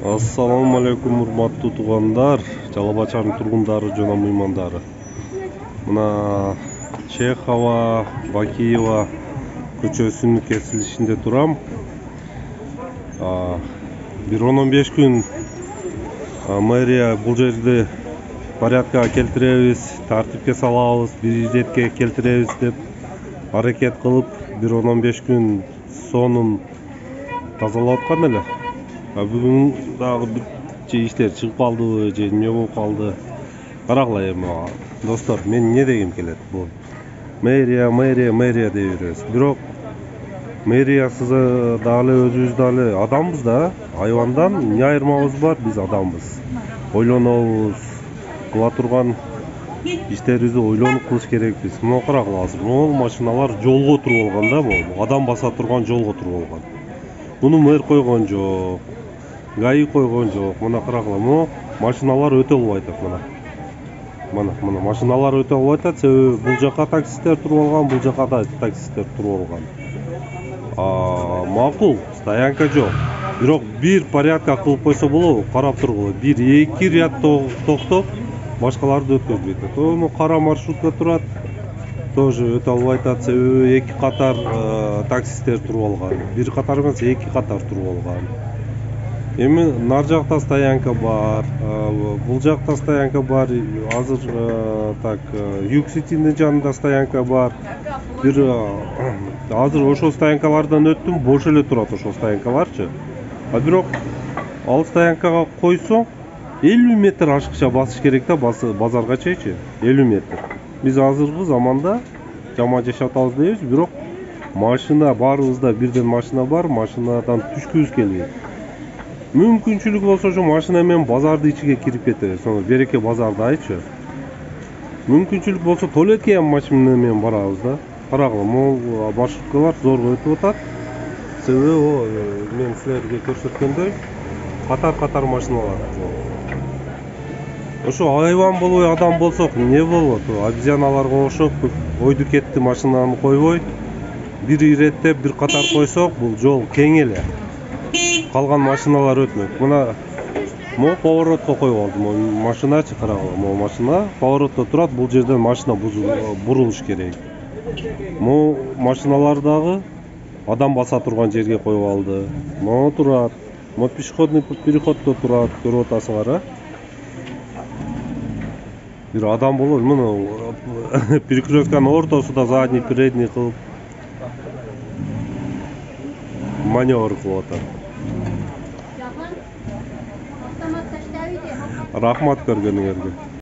Ассаламу алейкум, урматтуу туугандар, Жалал Бачардын тургундары жана мыймандары. Мына Чехова, Бакиева көчөсүнүн кесилишинде турам. Bir 10-15 күн мэрия бул жерди порядкага келтиребиз, тартипке салабыз, бир иретке келтиребиз деп аракет кылып, bir 10-15 күн сонун тазалап аткан эле. Бүгүн дагы бир иштер чыгып калдыбы же эмне болуп калды? Карагыла эми достор, мен эмне дегим келет? Бул мэрия дей беребиз. Бирок мэриясыз дагы өзүбүз дагы адамбыз да, айвандан эмне айырмабыз бар? Биз адамбыз. Ойлонобуз, кыла турган иштерибизди ойлонуп кылыш керекпиз. Мына карагыла азыр. Могул машиналар жолго туруп алган да, могул адам баса турган жолго туруп алган. Буну мэр койгон жок. ГАИ койгон жок. Мына карагыла, могу машиналар өтө албай атат мына. Мына машиналар өтө албай атат, себеби бул жака таксисттер туруп алган, бул жака да таксисттер туруп алган. Макул, стоянка жок. Бирок бир порядка кылып койсо болобу? Карап тургула. 1-2 ряд токтоп, башкаларды өткөзбөйт. Томо кара маршрутка турат. Тоже өтө албай атат, себеби 2 катар таксисттер туруп алган. Бир катар эмес, 2 катар туруп алган. Эми нар жакта стоянка бар, бул жакта стоянка бар. Азыр так Юг Ситинин жанында стоянка бар. Бир азыр ошол стоянкалардан өттүм, бош эле турат ошол стоянкаларчы. Бирок ал стоянкага койсоң 50 метр ашыкча басыш керек да, базарга чейчи 50 метр. Биз азыркы заманда жаман жашап атабыз дейбиз, бирок машина баарыбызда бирден машина бар, машинадан түшкүбүз келбейт. Мүмкүнчүлүк болсо ошо машина менен базарды ичиге кирип кетебиз. Сону береке базарды айтчы. Мүмкүнчүлүк болсо туалетке машина менен барабыз да. Карагыла, могул маршруткалар зорго өтүп атат. Себеби мен силерге көрсөткөндөй катар машиналар. Ошо айван болбой адам болсок эмне болот? Обезьяналарга окшоп ойду кетти машинаны койбой, бир иреттеп бир катар койсок, бул жол кең эле. Калган машиналар өтмөйт. Мына могу поворотко коюп алдым. Машиначы карагыла, могу машина поворотто турат, бул жерден машина бурулуш керек. Могу машиналар дагы адам баса турган жерге коюп алды. Могу турат. Могу пешеходный переходдо турат, көрүп атасыңар, Бир адам болот, мына перекрестканын ортосунда задний передний кылып маневр кылып атат. Рахмат көргөнүңөргө.